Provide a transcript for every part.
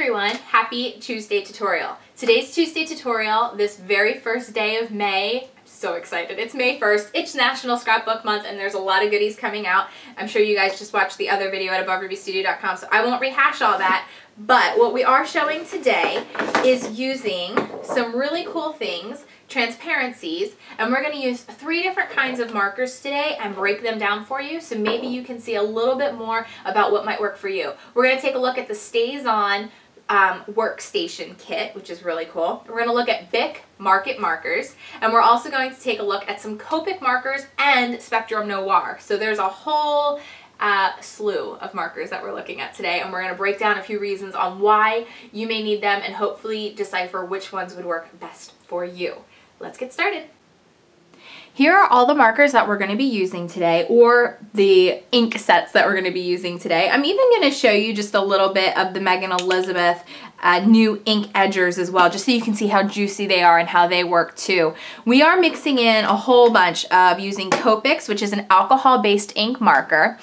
everyone, happy Tuesday tutorial. Today's Tuesday tutorial, this very first day of May, I'm so excited, it's May 1st, it's National Scrapbook Month and there's a lot of goodies coming out. I'm sure you guys just watched the other video at aboverubystudio.com, so I won't rehash all that, but what we are showing today is using some really cool things, transparencies, and we're going to use 3 different kinds of markers today and break them down for you so maybe you can see a little bit more about what might work for you. We're going to take a look at the Stazon workstation kit, which is really cool. We're going to look at Bic Market markers, and we're also going to take a look at some Copic markers and Spectrum Noir. So there's a whole slew of markers that we're looking at today, and we're going to break down a few reasons on why you may need them and hopefully decipher which ones would work best for you. Let's get started. Here are all the markers that we're going to be using today, or the ink sets that we're going to be using today. I'm even going to show you just a little bit of the Megan Elizabeth new ink edgers as well, just so you can see how juicy they are and how they work too. We are mixing in a whole bunch of using Copics, which is an alcohol-based ink marker.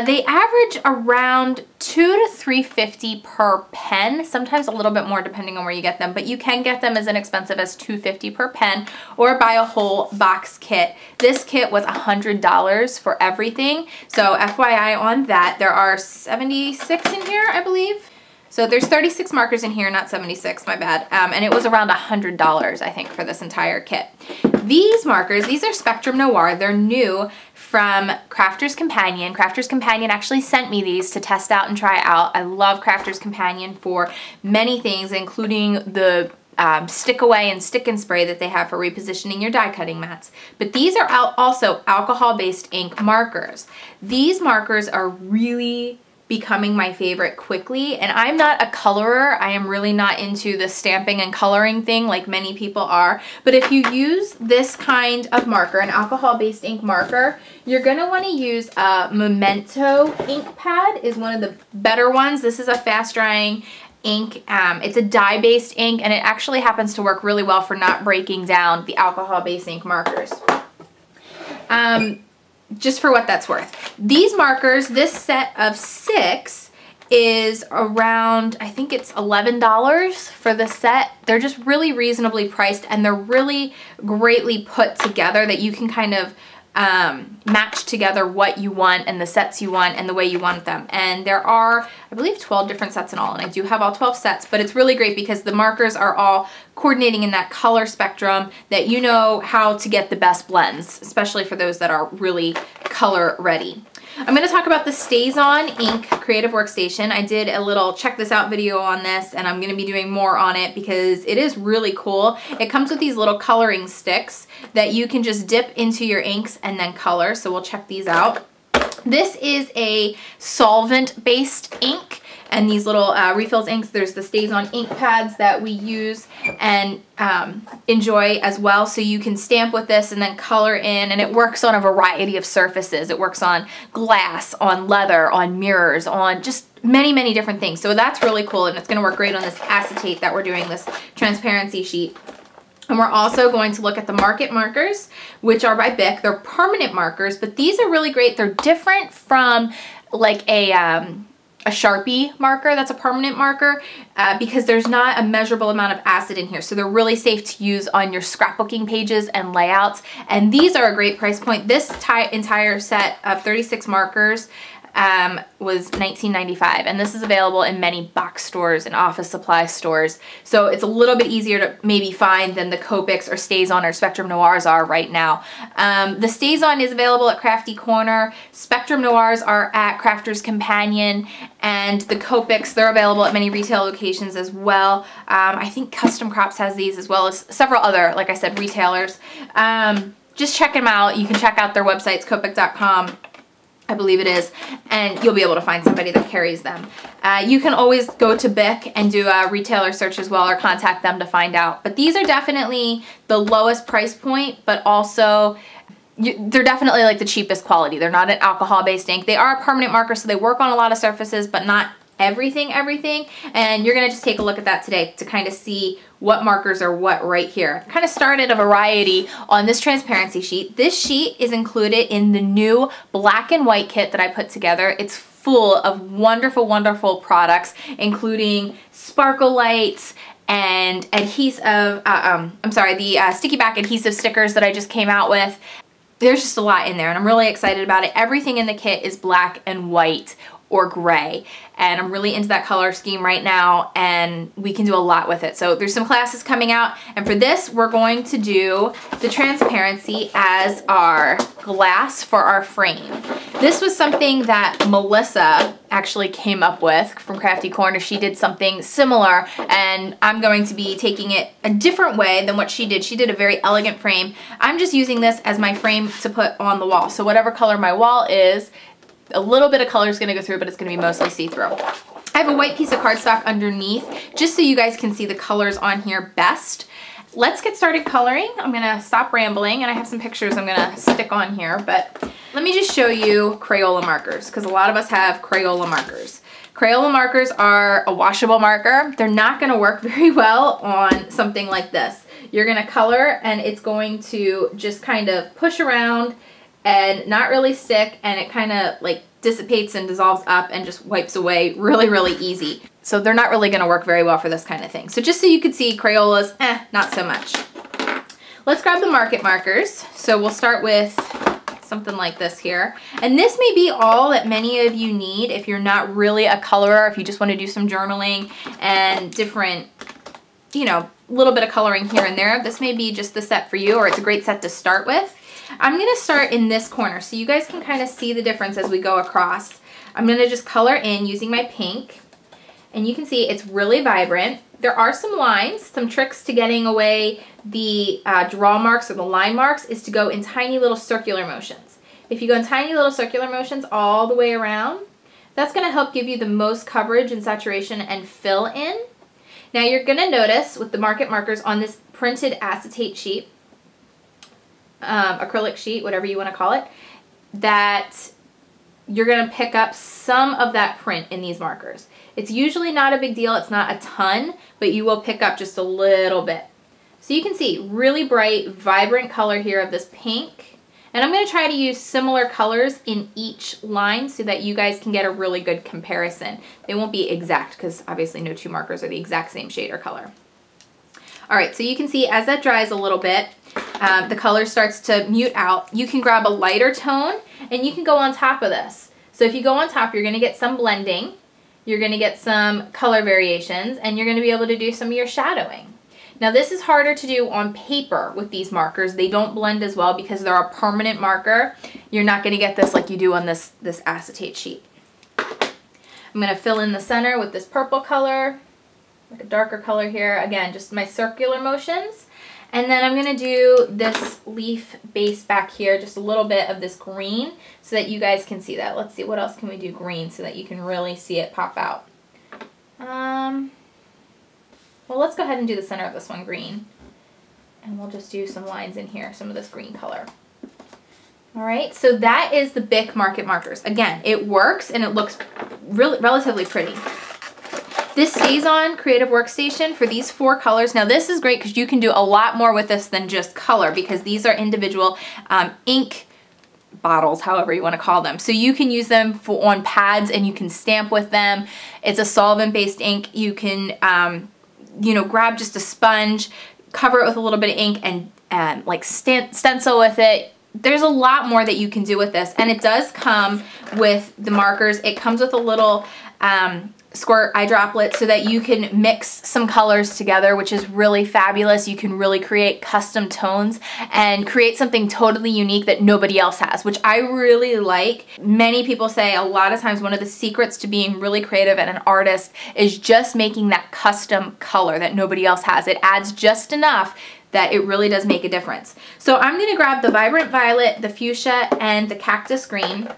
They average around $2 to $3.50 per pen, sometimes a little bit more depending on where you get them, but you can get them as inexpensive as $2.50 per pen or buy a whole box kit. This kit was $100 for everything, so FYI on that. There are 76 in here, I believe. So there's 36 markers in here, not 76, my bad. And it was around $100, I think, for this entire kit. These markers, these are Spectrum Noir. They're new from Crafter's Companion. Crafter's Companion actually sent me these to test out and try out. I love Crafter's Companion for many things, including the stick away and stick and spray that they have for repositioning your die cutting mats. But these are also alcohol-based ink markers. These markers are really becoming my favorite quickly, and I'm not a colorer. I am really not into the stamping and coloring thing like many people are, but if you use this kind of marker, an alcohol-based ink marker, you're going to want to use a Memento ink pad, is one of the better ones. This is a fast-drying ink. It's a dye-based ink, and it actually happens to work really well for not breaking down the alcohol-based ink markers. Just for what that's worth. These markers, this set of 6 is around, I think it's $11 for the set. They're just really reasonably priced, and they're really greatly put together that you can kind of match together what you want and the sets you want and the way you want them. And there are, I believe, 12 different sets in all, and I do have all 12 sets, but it's really great because the markers are all coordinating in that color spectrum that you know how to get the best blends, especially for those that are really color ready. I'm going to talk about the Stazon Ink Creative Workstation. I did a little check this out video on this, and I'm going to be doing more on it because it is really cool. It comes with these little coloring sticks that you can just dip into your inks and then color, so we'll check these out. This is a solvent-based ink, and these little refills inks. There's the Stazon ink pads that we use and enjoy as well. So you can stamp with this and then color in, and it works on a variety of surfaces. It works on glass, on leather, on mirrors, on just many, many different things. So that's really cool, and it's going to work great on this acetate that we're doing, this transparency sheet. And we're also going to look at the Market markers, which are by Bic. They're permanent markers, but these are really great. They're different from like a Sharpie marker that's a permanent marker because there's not a measurable amount of acid in here. So they're really safe to use on your scrapbooking pages and layouts. And these are a great price point. This entire set of 36 markers was $19.95, and this is available in many box stores and office supply stores, so it's a little bit easier to maybe find than the Copics or Stazon or Spectrum Noirs are right now. The Stazon is available at Crafty Corner, Spectrum Noirs are at Crafter's Companion, and the Copics, they're available at many retail locations as well. I think Custom Crops has these as well as several other, like I said, retailers. Just check them out. You can check out their websites, copic.com. I believe it is, and you'll be able to find somebody that carries them. You can always go to Bic and do a retailer search as well, or contact them to find out. But these are definitely the lowest price point, but also they're definitely like the cheapest quality. They're not an alcohol-based ink. They are a permanent marker, so they work on a lot of surfaces, but not everything, and you're gonna just take a look at that today to kind of see what markers are what right here. Kind of started a variety on this transparency sheet. This sheet is included in the new black and white kit that I put together. It's full of wonderful, wonderful products, including sparkle lights and adhesive, the sticky back adhesive stickers that I just came out with. There's just a lot in there and I'm really excited about it. Everything in the kit is black and white or gray, and I'm really into that color scheme right now, and we can do a lot with it. So there's some classes coming out, and for this we're going to do the transparency as our glass for our frame. This was something that Melissa actually came up with from Crafty Corner. She did something similar, and I'm going to be taking it a different way than what she did. She did a very elegant frame. I'm just using this as my frame to put on the wall. So whatever color my wall is, a little bit of color is going to go through, but it's going to be mostly see-through. I have a white piece of cardstock underneath just so you guys can see the colors on here best. Let's get started coloring. I'm going to stop rambling, and I have some pictures I'm going to stick on here, but let me just show you Crayola markers, because a lot of us have Crayola markers. Crayola markers are a washable marker. They're not going to work very well on something like this. You're going to color, and it's going to just kind of push around and not really stick, and it kind of like dissipates and dissolves up and just wipes away really, really easy. So they're not really gonna work very well for this kind of thing. So just so you can see, Crayolas, not so much. Let's grab the market markers. So we'll start with something like this here. And this may be all that many of you need if you're not really a colorer, if you just wanna do some journaling and different, you know, little bit of coloring here and there. This may be just the set for you, or it's a great set to start with. I'm going to start in this corner so you guys can kind of see the difference as we go across. I'm going to just color in using my pink, and you can see it's really vibrant. There are some lines. Some tricks to getting away the draw marks or the line marks is to go in tiny little circular motions. If you go in tiny little circular motions all the way around, that's going to help give you the most coverage and saturation and fill in. Now you're going to notice with the market markers on this printed acetate sheet, acrylic sheet, whatever you want to call it, that you're going to pick up some of that print in these markers. It's usually not a big deal, it's not a ton, but you will pick up just a little bit. So you can see really bright, vibrant color here of this pink. And I'm going to try to use similar colors in each line so that you guys can get a really good comparison. They won't be exact because obviously no two markers are the exact same shade or color. All right, so you can see as that dries a little bit, the color starts to mute out. You can grab a lighter tone and you can go on top of this. So if you go on top, you're going to get some blending, you're going to get some color variations, and you're going to be able to do some of your shadowing. Now this is harder to do on paper with these markers. They don't blend as well because they're a permanent marker. You're not going to get this like you do on this acetate sheet. I'm going to fill in the center with this purple color, like a darker color here. Again, just my circular motions. And then I'm going to do this leaf base back here, just a little bit of this green so that you guys can see that. Let's see, what else can we do green so that you can really see it pop out? Well, let's go ahead and do the center of this one green. And we'll just do some lines in here, some of this green color. All right, so that is the Bic Market Markers. Again, it works and it looks relatively pretty. This Stazon Creative Workstation for these 4 colors. Now this is great because you can do a lot more with this than just color, because these are individual ink bottles, however you want to call them. So you can use them on pads and you can stamp with them. It's a solvent-based ink. You can, you know, grab just a sponge, cover it with a little bit of ink, and like stencil with it. There's a lot more that you can do with this, and it does come with the markers. It comes with a little squirt eye droplet so that you can mix some colors together, which is really fabulous. You can really create custom tones and create something totally unique that nobody else has, which I really like. Many people say a lot of times one of the secrets to being really creative and an artist is just making that custom color that nobody else has. It adds just enough that it really does make a difference. So I'm going to grab the Vibrant Violet, the Fuchsia, and the Cactus Green.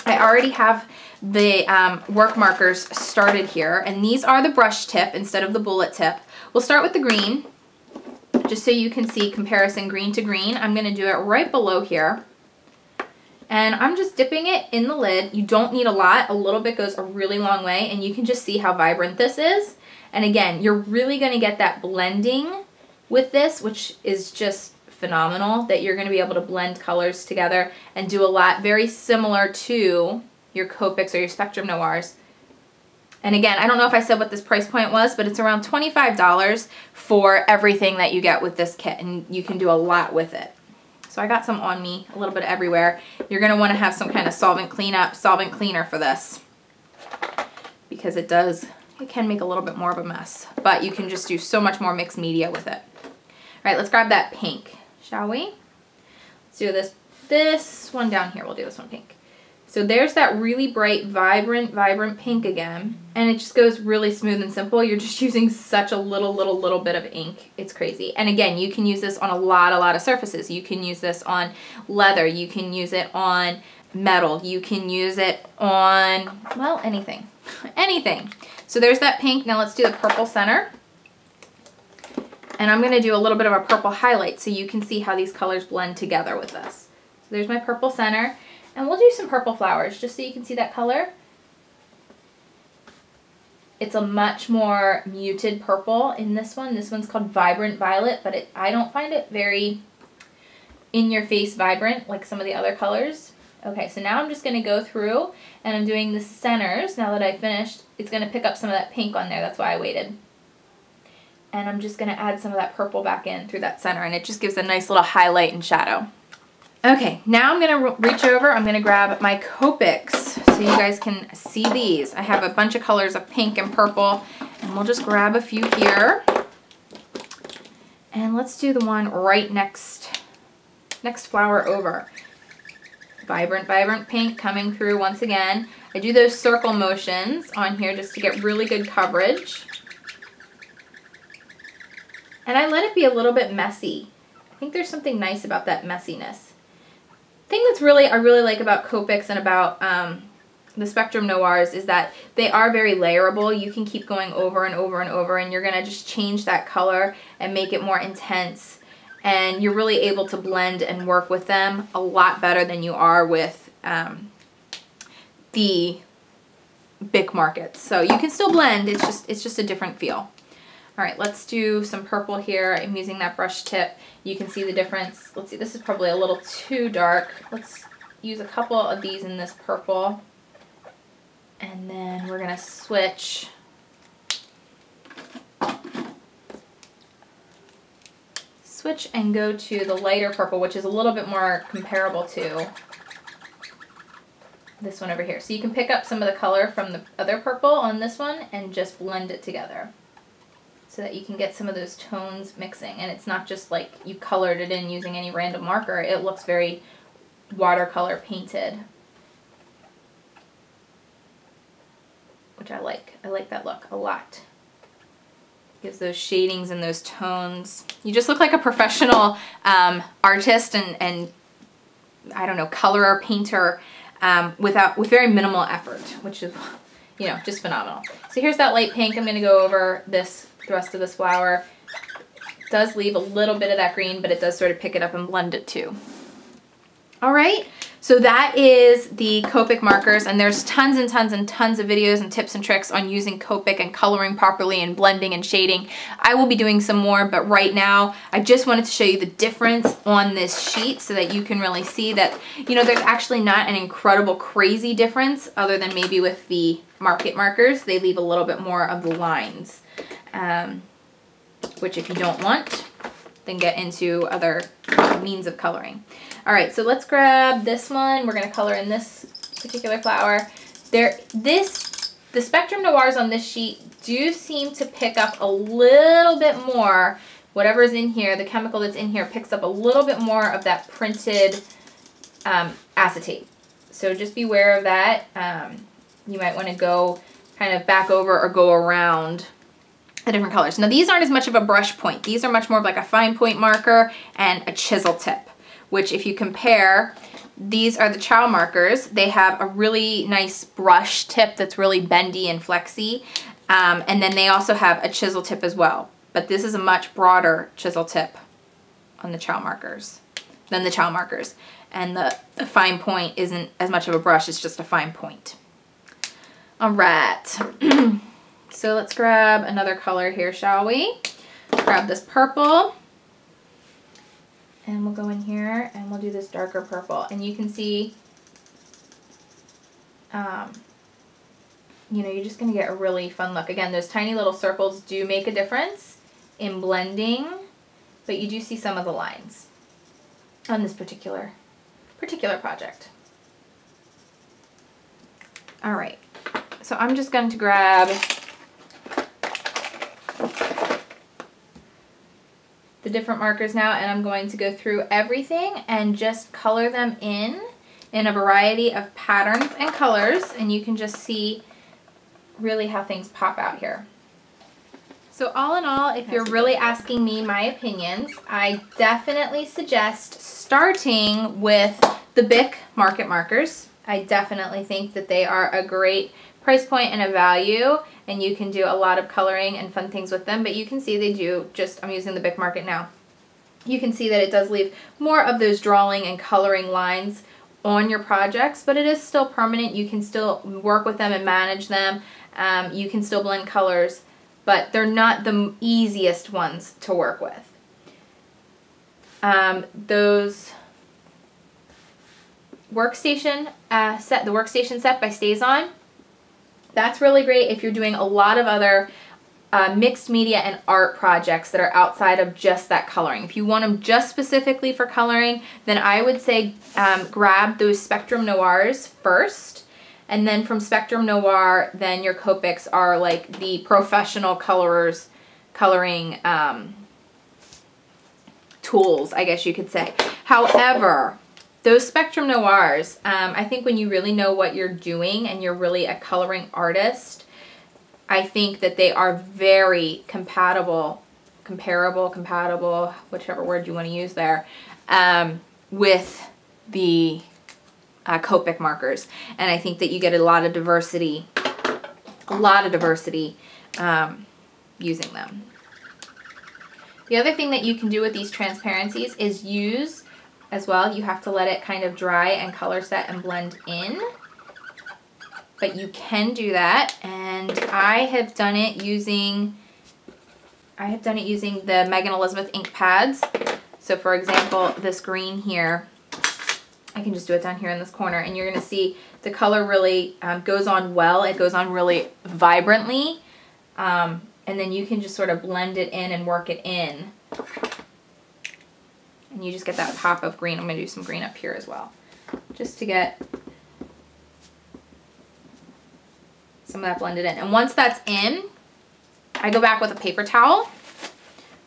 I already have the work markers started here, and these are the brush tip instead of the bullet tip. We'll start with the green, just so you can see comparison green to green. I'm going to do it right below here, and I'm just dipping it in the lid. You don't need a lot. A little bit goes a really long way, and you can just see how vibrant this is. And again, you're really going to get that blending with this, which is just phenomenal, that you're going to be able to blend colors together and do a lot very similar to your Copics or your Spectrum Noirs. And again, I don't know if I said what this price point was, but it's around $25 for everything that you get with this kit, and you can do a lot with it. So I got some on me, a little bit everywhere. You're gonna wanna have some kind of solvent cleaner for this, because it can make a little bit more of a mess, but you can just do so much more mixed media with it. All right, let's grab that pink, shall we? Let's do this one down here. We'll do this one pink. So there's that really bright, vibrant pink again, and it just goes really smooth and simple. You're just using such a little bit of ink. It's crazy. And again, you can use this on a lot of surfaces. You can use this on leather. You can use it on metal. You can use it on, well, anything. Anything. So there's that pink. Now let's do the purple center. And I'm going to do a little bit of a purple highlight so you can see how these colors blend together with this. So there's my purple center. And we'll do some purple flowers just so you can see that color. It's a much more muted purple in this one. This one's called Vibrant Violet, but I don't find it very in-your-face vibrant like some of the other colors. Okay, so now I'm just going to go through and I'm doing the centers. Now that I finished, it's going to pick up some of that pink on there. That's why I waited. And I'm just going to add some of that purple back in through that center, and it just gives a nice little highlight and shadow. Okay, now I'm going to reach over, I'm going to grab my Copics so you guys can see these. I have a bunch of colors of pink and purple, and we'll just grab a few here. And let's do the one right next flower over. Vibrant pink coming through once again. I do those circle motions on here just to get really good coverage. And I let it be a little bit messy. I think there's something nice about that messiness. Thing that's I really like about Copics and about the Spectrum Noirs is that they are very layerable. You can keep going over and over and over, and you're gonna just change that color and make it more intense, and you're really able to blend and work with them a lot better than you are with the Bic markets. So you can still blend, it's just a different feel. All right, let's do some purple here. I'm using that brush tip. You can see the difference. Let's see, this is probably a little too dark. Let's use a couple of these in this purple. And then we're gonna switch. Switch and go to the lighter purple, which is a little bit more comparable to this one over here. So you can pick up some of the color from the other purple on this one and just blend it together, so that you can get some of those tones mixing, and it's not just like you colored it in using any random marker. It looks very watercolor painted, which I like. I like that look a lot. Gives those shadings and those tones. You just look like a professional artist and I don't know, colorer, painter with very minimal effort, which is, you know, just phenomenal. So here's that light pink. I'm going to go over the rest of this flower. It does leave a little bit of that green, but it does sort of pick it up and blend it too. All right, so that is the Copic markers, and there's tons and tons and tons of videos and tips and tricks on using Copic and coloring properly and blending and shading. I will be doing some more, but right now I just wanted to show you the difference on this sheet so that you can really see that, you know, there's actually not an incredible crazy difference other than maybe with the market markers. They leave a little bit more of the lines, which if you don't want, then get into other means of coloring. All right, so let's grab this one. We're gonna color in this particular flower. The Spectrum Noirs on this sheet do seem to pick up a little bit more, whatever's in here, the chemical that's in here picks up a little bit more of that printed acetate. So just beware of that. You might wanna go kind of back over or go around the different colors. Now these aren't as much of a brush point. These are much more of like a fine point marker and a chisel tip, which if you compare, these are the Chow markers. They have a really nice brush tip that's really bendy and flexy. And then they also have a chisel tip as well. But this is a much broader chisel tip on the Chow markers than the Chow markers. And the fine point isn't as much of a brush, it's just a fine point. All right. So let's grab another color here, shall we? Grab this purple. And we'll go in here and we'll do this darker purple. And you can see you know, you're just gonna get a really fun look. Again, those tiny little circles do make a difference in blending, but you do see some of the lines on this particular project. All right, so I'm just going to grab the different markers now, and I'm going to go through everything and just color them in a variety of patterns and colors, and you can just see really how things pop out here. So all in all, if you're really asking me my opinions, I definitely suggest starting with the Bic Market Markers. I definitely think that they are a great price point and a value, and you can do a lot of coloring and fun things with them, but you can see they do just, I'm using the Bic Market now. You can see that it does leave more of those drawing and coloring lines on your projects, but it is still permanent. You can still work with them and manage them. You can still blend colors, but they're not the easiest ones to work with. Those workstation set, the workstation set by Stazon, that's really great if you're doing a lot of other mixed media and art projects that are outside of just that coloring. If you want them just specifically for coloring, then I would say grab those Spectrum Noirs first, and then from Spectrum Noir, then your Copics are like the professional colorers, coloring tools, I guess you could say. However, those Spectrum Noirs, I think when you really know what you're doing and you're really a coloring artist, I think that they are very comparable, whichever word you want to use there, with the Copic markers. And I think that you get a lot of diversity using them. The other thing that you can do with these transparencies is use, as well, you have to let it kind of dry and color set and blend in. But you can do that, and I have done it using the Megan Elizabeth ink pads. So for example, this green here, I can just do it down here in this corner, and you're gonna see the color really goes on well. It goes on really vibrantly, and then you can just sort of blend it in and work it in. And you just get that pop of green. I'm gonna do some green up here as well, just to get some of that blended in. And once that's in, I go back with a paper towel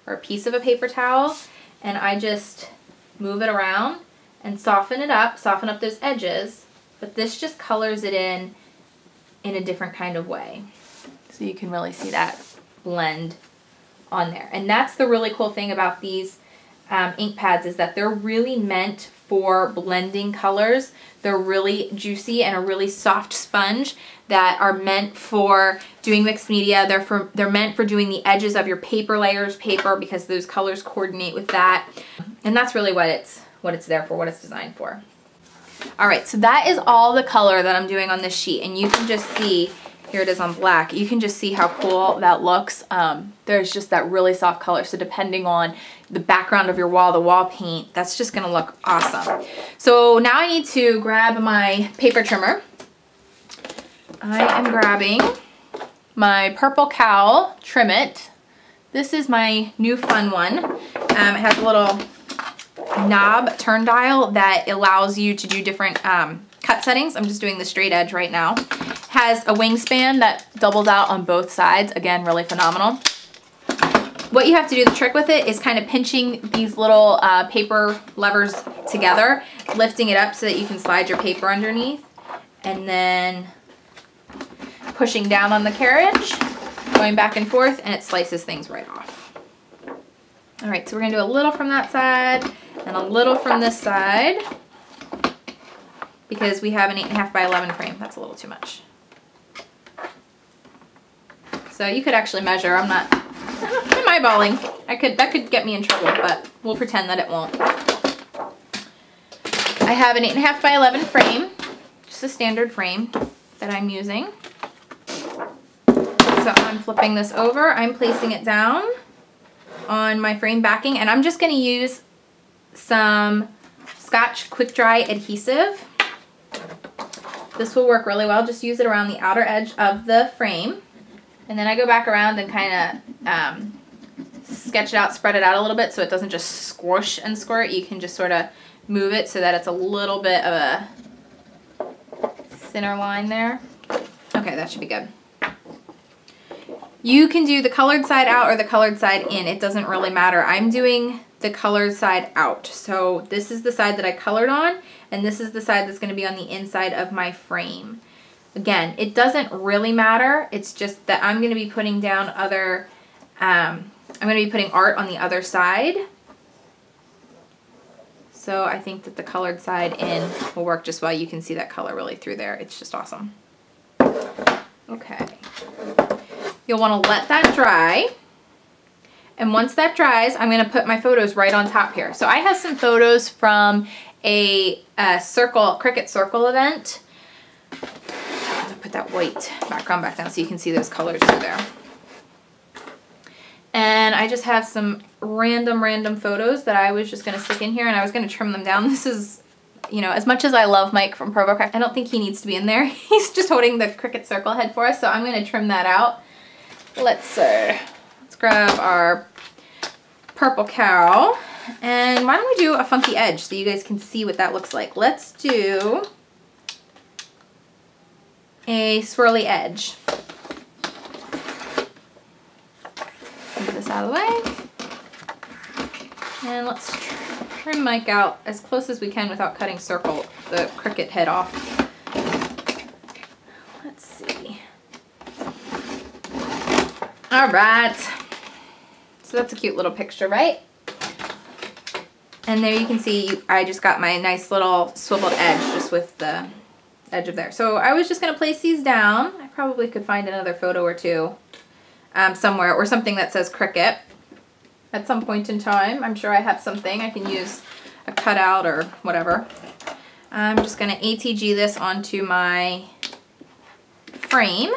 or a piece of a paper towel, and I just move it around and soften up those edges, but this just colors it in a different kind of way. So you can really see that blend on there. And that's the really cool thing about these ink pads, is that they're really meant for blending colors. They're really juicy and a really soft sponge that are meant for doing mixed media. They're meant for doing the edges of your paper layers because those colors coordinate with that. And that's really what it's there for, what it's designed for. All right, so that is all the color that I'm doing on this sheet, and you can just see, here it is on black, you can just see how cool that looks. There's just that really soft color, so depending on the background of your wall, the wall paint, that's just gonna look awesome. So now I need to grab my paper trimmer. I am grabbing my Purple Cowl Trim It. This is my new fun one. It has a little knob turn dial that allows you to do different cut settings. I'm just doing the straight edge right now. Has a wingspan that doubles out on both sides. Again, really phenomenal. What you have to do, the trick with it, is kind of pinching these little paper levers together, lifting it up so that you can slide your paper underneath, and then pushing down on the carriage, going back and forth, and it slices things right off. All right, so we're gonna do a little from that side and a little from this side, because we have an 8.5 by 11 frame. That's a little too much. So you could actually measure. I'm eyeballing. That could get me in trouble, but we'll pretend that it won't. I have an 8.5 by 11 frame, just a standard frame that I'm using. So I'm flipping this over. I'm placing it down on my frame backing, and I'm just going to use some Scotch Quick Dry adhesive This will work really well. Just use it around the outer edge of the frame. And then I go back around and kind of sketch it out, spread it out a little bit so it doesn't just squish and squirt. You can just sort of move it so that it's a little bit of a thinner line there. Okay, that should be good. You can do the colored side out or the colored side in. It doesn't really matter. I'm doing the colored side out. So this is the side that I colored on, and this is the side that's going to be on the inside of my frame. Again, it doesn't really matter. It's just that I'm going to be putting down other, I'm going to be putting art on the other side. So I think that the colored side in will work just well. You can see that color really through there. It's just awesome. Okay. You'll want to let that dry. And once that dries, I'm going to put my photos right on top here. So I have some photos from a Cricut circle event. I'm going to put that white background back down so you can see those colors through there. And I just have some random photos that I was just going to stick in here, and I was going to trim them down. This is, you know, as much as I love Mike from ProvoCraft, I don't think he needs to be in there. He's just holding the Cricut circle head for us, so I'm going to trim that out. Let's grab our purple cow, and why don't we do a funky edge so you guys can see what that looks like. Let's do a swirly edge. Move this out of the way, and let's trim Mike out as close as we can without cutting the Cricut head off. Let's see. All right, so that's a cute little picture, right? And there you can see I just got my nice little swiveled edge just with the edge of there. So I was just gonna place these down. I probably could find another photo or two somewhere, or something that says Cricut at some point in time. I'm sure I have something. I can use a cutout or whatever. I'm just gonna ATG this onto my frame.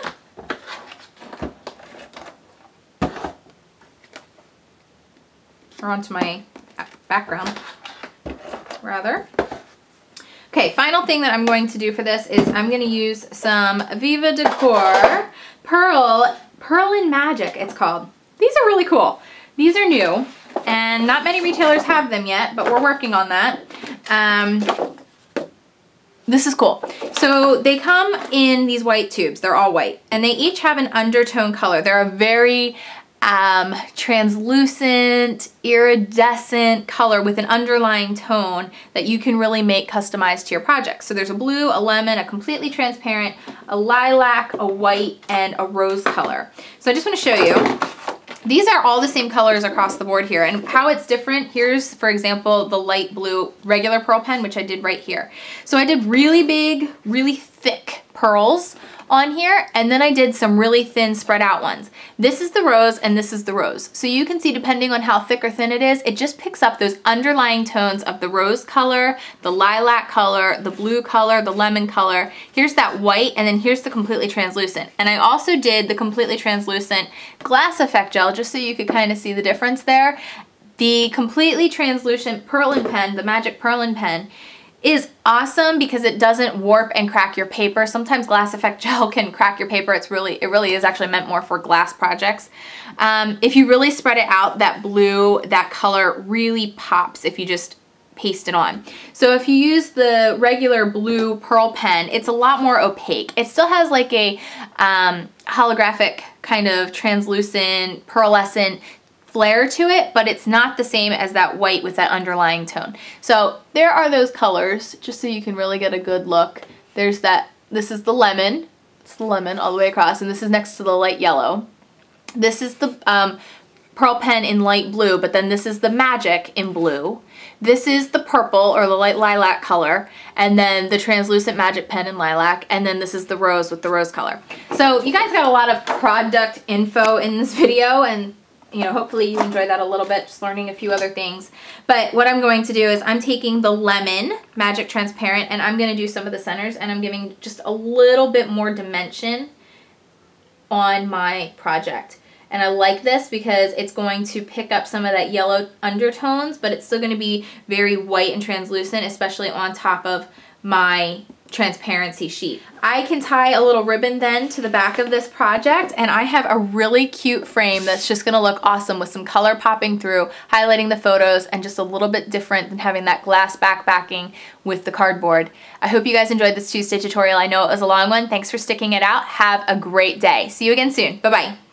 Or onto my background, rather. Okay, final thing that I'm going to do for this is I'm going to use some Viva Decor Pearl and Magic, it's called. These are really cool. These are new, and not many retailers have them yet, but we're working on that. This is cool. So they come in these white tubes. They're all white, and they each have an undertone color. They're a very translucent, iridescent color with an underlying tone that you can really make customized to your project. So there's a blue, a lemon, a completely transparent, a lilac, a white, and a rose color. So I just want to show you. These are all the same colors across the board here, and how it's different, here's, for example, the light blue regular pearl pen, which I did right here. So I did really big, really thick pearls on here, and then I did some really thin spread out ones. This is the rose and this is the rose. So you can see, depending on how thick or thin it is, it just picks up those underlying tones of the rose color, the lilac color, the blue color, the lemon color. Here's that white, and then here's the completely translucent. And I also did the completely translucent glass effect gel just so you could kind of see the difference there. The completely translucent Pearlin pen, the Magic Pearlin pen, is awesome because it doesn't warp and crack your paper. Sometimes glass effect gel can crack your paper. It really is actually meant more for glass projects. If you really spread it out, that blue, that color really pops if you just paste it on. So if you use the regular blue pearl pen, it's a lot more opaque. It still has like a holographic kind of translucent, pearlescent flare to it, but it's not the same as that white with that underlying tone. So there are those colors, just so you can really get a good look. There's that, this is the lemon, it's the lemon all the way across, and this is next to the light yellow. This is the pearl pen in light blue, but then this is the Magic in blue. This is the purple or the light lilac color, and then the translucent Magic pen in lilac, and then this is the rose with the rose color. So you guys got a lot of product info in this video, and you know, hopefully you enjoyed that a little bit, just learning a few other things. But what I'm going to do is I'm taking the lemon Magic Transparent, and I'm going to do some of the centers, and I'm giving just a little bit more dimension on my project. And I like this because it's going to pick up some of that yellow undertones, but it's still going to be very white and translucent, especially on top of my transparency sheet. I can tie a little ribbon then to the back of this project, and I have a really cute frame that's just gonna look awesome with some color popping through, highlighting the photos, and just a little bit different than having that glass back backing with the cardboard. I hope you guys enjoyed this Tuesday tutorial. I know it was a long one. Thanks for sticking it out. Have a great day. See you again soon. Bye-bye.